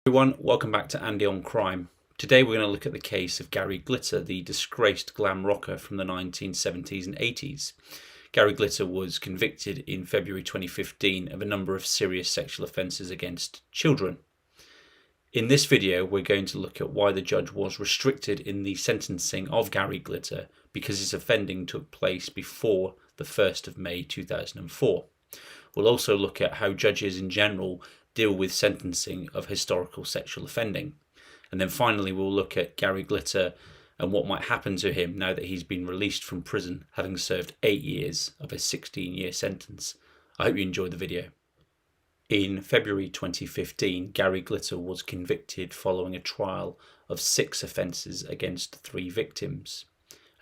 Everyone, welcome back to Andy on Crime. Today we're going to look at the case of Gary Glitter, the disgraced glam rocker from the 1970s and 80s. Gary Glitter was convicted in February 2015 of a number of serious sexual offences against children. In this video we're going to look at why the judge was restricted in the sentencing of Gary Glitter because his offending took place before the 1st of May 2004. We'll also look at how judges in general deal with sentencing of historical sexual offending. And then finally we'll look at Gary Glitter and what might happen to him now that he's been released from prison, having served 8 years of a 16-year sentence. I hope you enjoyed the video. In February 2015, Gary Glitter was convicted following a trial of 6 offences against 3 victims.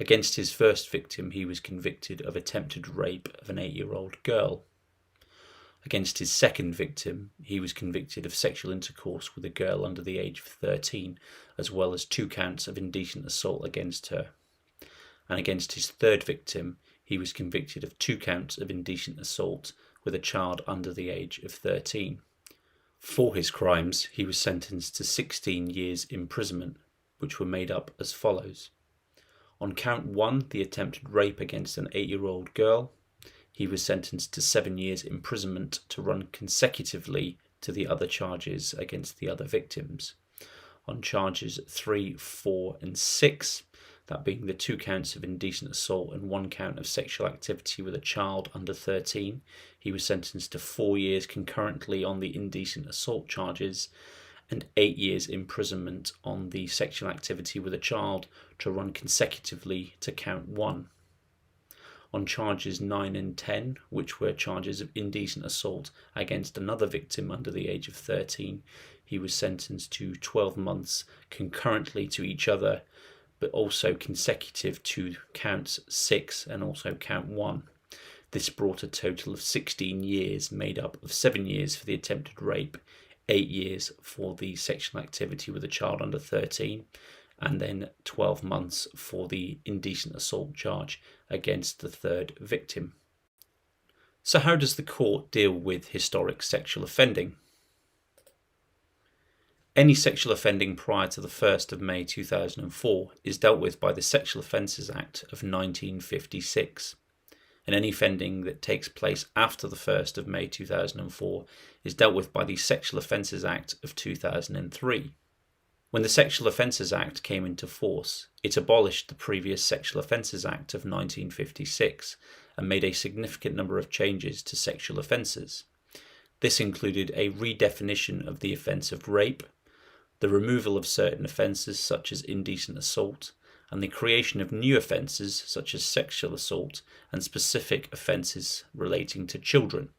Against his first victim, he was convicted of attempted rape of an 8-year-old girl. Against his second victim, he was convicted of sexual intercourse with a girl under the age of 13, as well as 2 counts of indecent assault against her. And against his third victim, he was convicted of 2 counts of indecent assault with a child under the age of 13. For his crimes, he was sentenced to 16 years imprisonment, which were made up as follows. On count 1, the attempted rape against an 8-year-old girl, he was sentenced to 7 years imprisonment to run consecutively to the other charges against the other victims. On charges 3, 4 and 6, that being the 2 counts of indecent assault and 1 count of sexual activity with a child under 13, he was sentenced to 4 years concurrently on the indecent assault charges and 8 years imprisonment on the sexual activity with a child to run consecutively to count 1. On charges 9 and 10, which were charges of indecent assault against another victim under the age of 13, he was sentenced to 12 months concurrently to each other, but also consecutive to counts 6 and also count 1. This brought a total of 16 years, made up of 7 years for the attempted rape, 8 years for the sexual activity with a child under 13, and then 12 months for the indecent assault charge against the third victim. So how does the court deal with historic sexual offending? Any sexual offending prior to the 1st of May 2004 is dealt with by the Sexual Offences Act of 1956. And any offending that takes place after the 1st of May 2004 is dealt with by the Sexual Offences Act of 2003. When the Sexual Offences Act came into force, it abolished the previous Sexual Offences Act of 1956 and made a significant number of changes to sexual offences. This included a redefinition of the offence of rape, the removal of certain offences such as indecent assault, and the creation of new offences such as sexual assault and specific offences relating to children.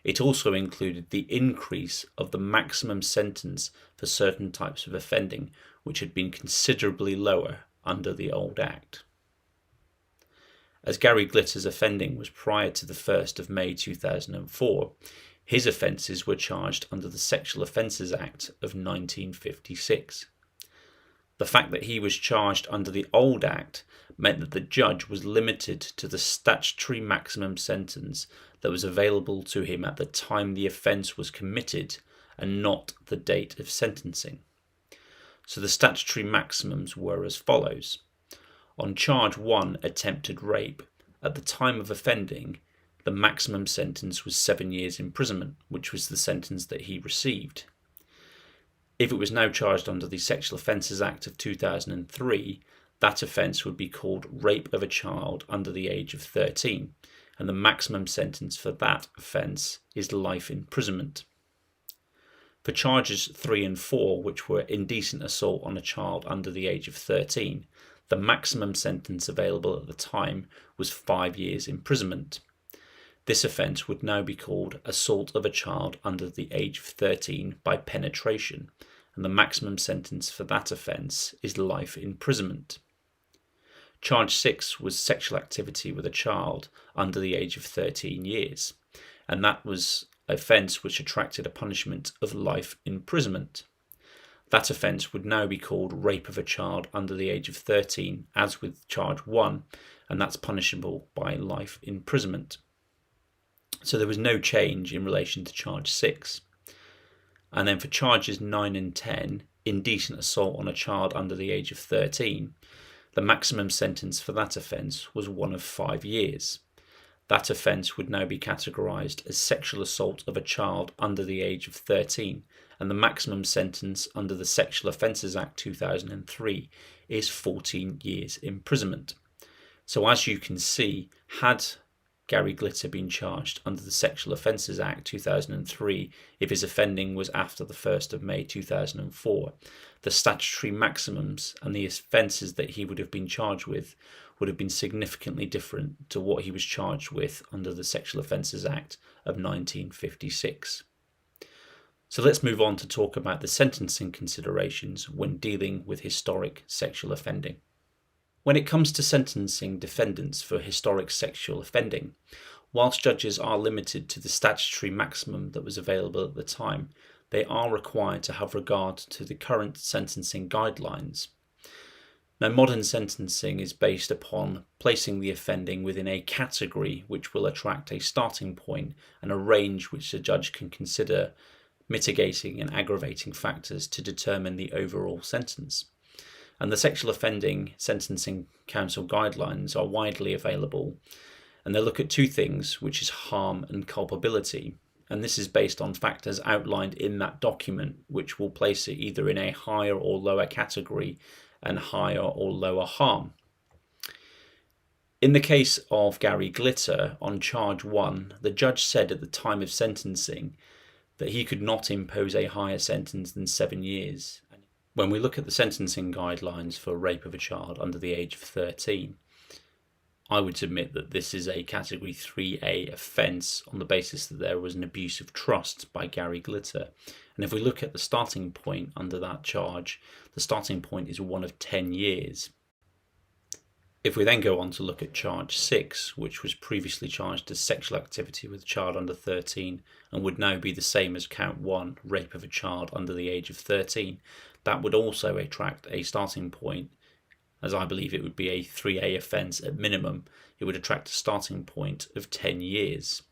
It also included the increase of the maximum sentence for certain types of offending, which had been considerably lower under the old Act. As Gary Glitter's offending was prior to the 1st of May 2004, his offences were charged under the Sexual Offences Act of 1956. The fact that he was charged under the old Act meant that the judge was limited to the statutory maximum sentence that was available to him at the time the offence was committed and not the date of sentencing. So the statutory maximums were as follows. On charge 1, attempted rape, at the time of offending, the maximum sentence was 7 years imprisonment, which was the sentence that he received. If it was now charged under the Sexual Offences Act of 2003, that offence would be called rape of a child under the age of 13, and the maximum sentence for that offence is life imprisonment. For charges 3 and 4, which were indecent assault on a child under the age of 13, the maximum sentence available at the time was 5 years imprisonment. This offence would now be called assault of a child under the age of 13 by penetration, and the maximum sentence for that offence is life imprisonment. Charge 6 was sexual activity with a child under the age of 13 years, and that was an offence which attracted a punishment of life imprisonment. That offence would now be called rape of a child under the age of 13, as with charge 1, and that's punishable by life imprisonment. So there was no change in relation to charge 6. And then for charges 9 and 10, indecent assault on a child under the age of 13, the maximum sentence for that offence was one of 5 years. That offence would now be categorised as sexual assault of a child under the age of 13, and the maximum sentence under the Sexual Offences Act 2003 is 14 years imprisonment. So as you can see, had Gary Glitter been charged under the Sexual Offences Act 2003 if his offending was after the 1st of May 2004, the statutory maximums and the offences that he would have been charged with would have been significantly different to what he was charged with under the Sexual Offences Act of 1956. So let's move on to talk about the sentencing considerations when dealing with historic sexual offending. When it comes to sentencing defendants for historic sexual offending, whilst judges are limited to the statutory maximum that was available at the time, they are required to have regard to the current sentencing guidelines. Now, modern sentencing is based upon placing the offending within a category which will attract a starting point and a range which the judge can consider mitigating and aggravating factors to determine the overall sentence. And the Sexual Offending Sentencing Council guidelines are widely available, and they look at two things, which is harm and culpability. And this is based on factors outlined in that document, which will place it either in a higher or lower category and higher or lower harm. In the case of Gary Glitter, on charge 1, the judge said at the time of sentencing that he could not impose a higher sentence than 7 years. When we look at the sentencing guidelines for rape of a child under the age of 13, I would submit that this is a Category 3A offence on the basis that there was an abuse of trust by Gary Glitter. And if we look at the starting point under that charge, the starting point is one of 10 years. If we then go on to look at charge 6, which was previously charged as sexual activity with a child under 13 and would now be the same as count 1, rape of a child under the age of 13, that would also attract a starting point, as I believe it would be a 3A offence at minimum. It would attract a starting point of 10 years.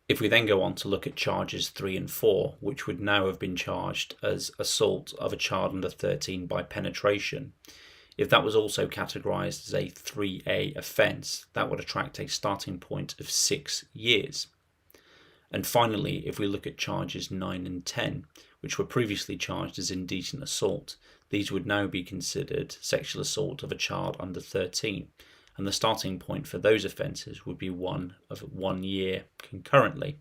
If we then go on to look at charges 3 and 4, which would now have been charged as assault of a child under 13 by penetration, if that was also categorised as a 3A offence, that would attract a starting point of 6 years. And finally, if we look at charges 9 and 10, which were previously charged as indecent assault, these would now be considered sexual assault of a child under 13, and the starting point for those offences would be one of 1 year concurrently.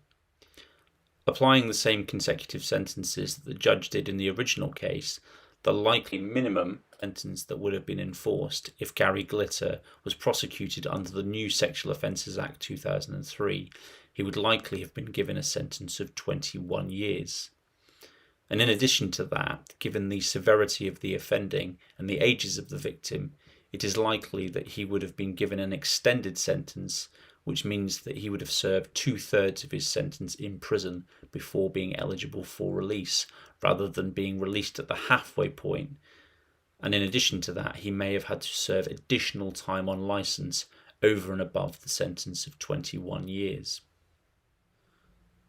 Applying the same consecutive sentences that the judge did in the original case, the likely minimum sentence that would have been enforced if Gary Glitter was prosecuted under the new Sexual Offences Act 2003, he would likely have been given a sentence of 21 years. And in addition to that, given the severity of the offending and the ages of the victim, it is likely that he would have been given an extended sentence, which means that he would have served 2/3 of his sentence in prison before being eligible for release, rather than being released at the halfway point. And in addition to that, he may have had to serve additional time on licence over and above the sentence of 21 years.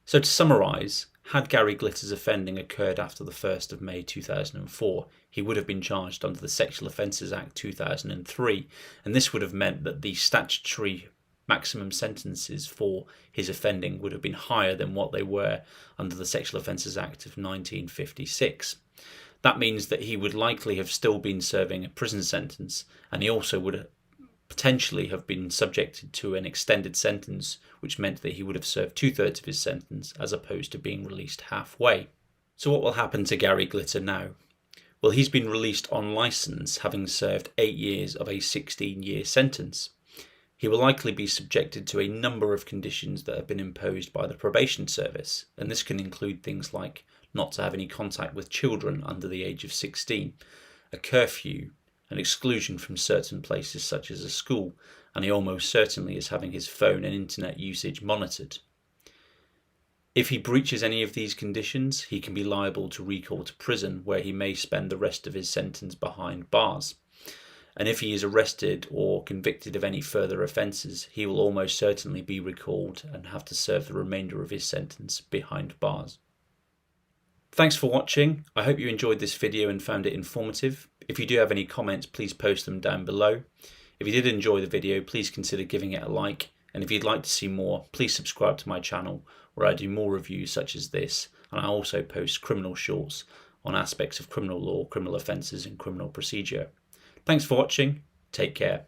So to summarise, had Gary Glitter's offending occurred after the 1st of May 2004, he would have been charged under the Sexual Offences Act 2003, and this would have meant that the statutory maximum sentences for his offending would have been higher than what they were under the Sexual Offences Act of 1956. That means that he would likely have still been serving a prison sentence, and he also would potentially have been subjected to an extended sentence, which meant that he would have served 2/3 of his sentence as opposed to being released halfway. So what will happen to Gary Glitter now? Well, he's been released on licence, having served 8 years of a 16-year sentence. He will likely be subjected to a number of conditions that have been imposed by the probation service, and this can include things like not to have any contact with children under the age of 16, a curfew, an exclusion from certain places such as a school, and he almost certainly is having his phone and internet usage monitored. If he breaches any of these conditions, he can be liable to recall to prison, where he may spend the rest of his sentence behind bars. And if he is arrested or convicted of any further offences, he will almost certainly be recalled and have to serve the remainder of his sentence behind bars. Thanks for watching. I hope you enjoyed this video and found it informative. If you do have any comments, please post them down below. If you did enjoy the video, please consider giving it a like. And if you'd like to see more, please subscribe to my channel where I do more reviews such as this. And I also post criminal shorts on aspects of criminal law, criminal offences and criminal procedure. Thanks for watching. Take care.